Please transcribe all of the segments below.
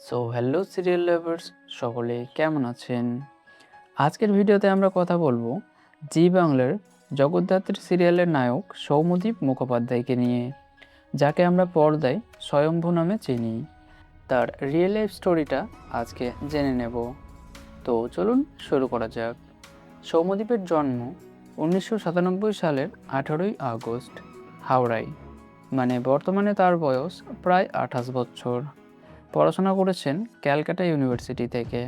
So hello serial lovers, সকলে কেমন আছেন? আজকের ভিডিওতে আমরা কথা বলবো জি বাংলার জগদ্ধাত্রী সিরিয়ালের নায়ক সৌম্যদীপ মুখোপাধ্যায়কে নিয়ে, যাকে আমরা পর্দায় স্বয়ম্ভু নামে চিনি। তার রিয়েল লাইফ স্টোরিটা আজকে জেনে নেব। তো চলুন শুরু করা যাক। সৌম্যদীপের জন্ম 1997 সালের 18ই আগস্ট হাওড়ায়, মানে বর্তমানে তার বয়স প্রায় 28 বছর। পড়াশোনা করেছেন ক্যালকাটা ইউনিভার্সিটি থেকে।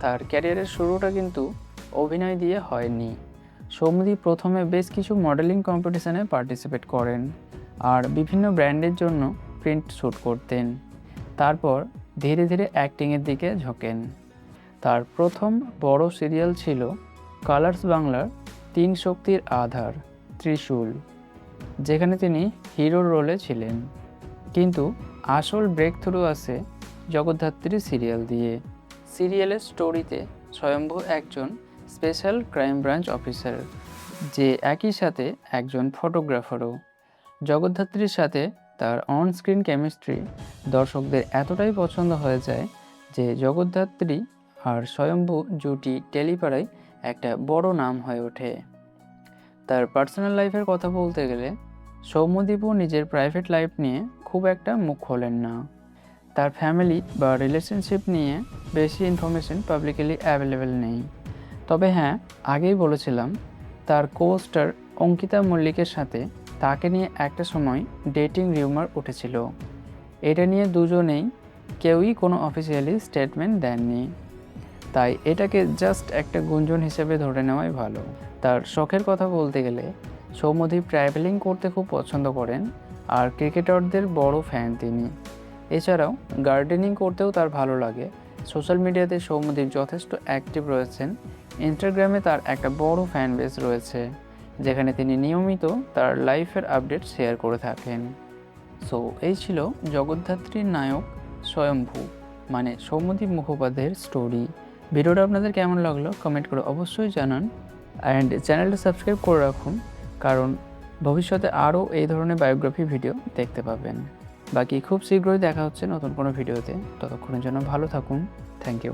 তার ক্যারিয়ারের শুরুটা কিন্তু অভিনয় দিয়ে হয়নি। সৌম্যদীপ প্রথমে বেশ কিছু মডেলিং কম্পিটিশনে পার্টিসিপেট করেন আর বিভিন্ন ব্র্যান্ডের জন্য প্রিন্ট শ্যুট করতেন। তারপর ধীরে ধীরে অ্যাক্টিংয়ের দিকে ঝোঁকেন। তার প্রথম বড় সিরিয়াল ছিল কালার্স বাংলার 3 শক্তির আধার ত্রিশূল, যেখানে তিনি হিরোর রোলে ছিলেন। কিন্তু আসল ব্রেক থ্রু আসে জগদ্ধাত্রী সিরিয়াল দিয়ে। সিরিয়ালের স্টোরিতে স্বয়ম্ভু একজন স্পেশাল ক্রাইম ব্রাঞ্চ অফিসার, যে একই সাথে একজন ফটোগ্রাফারও। জগদ্ধাত্রীর সাথে তার অন স্ক্রিন কেমিস্ট্রি দর্শকদের এতটাই পছন্দ হয়ে যায় যে জগদ্ধাত্রী আর স্বয়ম্ভু জুটি টেলিপাড়ায় একটা বড় নাম হয়ে ওঠে। তার পার্সোনাল লাইফের কথা বলতে গেলে সৌম্যদীপও নিজের প্রাইভেট লাইফ নিয়ে খুব একটা মুখ খোলেন না। তার ফ্যামিলি বা রিলেশনশিপ নিয়ে বেশি ইনফরমেশন পাবলিকলি অ্যাভেলেবেল নেই। তবে হ্যাঁ, আগেই বলেছিলাম তার কোস্টার অঙ্কিতা মল্লিকের সাথে তাকে নিয়ে একটা সময় ডেটিং রিউমার উঠেছিল। এটা নিয়ে দুজনেই কেউই কোনো অফিসিয়ালি স্টেটমেন্ট দেননি, তাই এটাকে জাস্ট একটা গুঞ্জন হিসেবে ধরে নেওয়াই ভালো। তার শখের কথা বলতে গেলে সৌম্যদীপ ট্রাভেলিং করতে খুব পছন্দ করেন আর ক্রিকেটারদের বড় ফ্যান তিনি। এছাড়াও গার্ডেনিং করতেও তার ভালো লাগে। সোশ্যাল মিডিয়াতে সৌম্যদীপ যথেষ্ট অ্যাক্টিভ রয়েছেন। ইনস্টাগ্রামে তার একটা বড় ফ্যান বেস রয়েছে, যেখানে তিনি নিয়মিত তার লাইফের আপডেট শেয়ার করে থাকেন। সো এই ছিল জগদ্ধাত্রীর নায়ক স্বয়ম্ভু, মানে সৌম্যদীপ মুখোপাধ্যায়ের স্টোরি। ভিডিওটা আপনাদের কেমন লাগলো কমেন্ট করে অবশ্যই জানান, অ্যান্ড চ্যানেলটা সাবস্ক্রাইব করে রাখুন, কারণ ভবিষ্যতে আরও এই ধরনের বায়োগ্রাফি ভিডিও দেখতে পাবেন। বাকি খুব শীঘ্রই দেখা হচ্ছে নতুন কোনো ভিডিওতে। ততক্ষণের জন্য ভালো থাকুন। Thank you.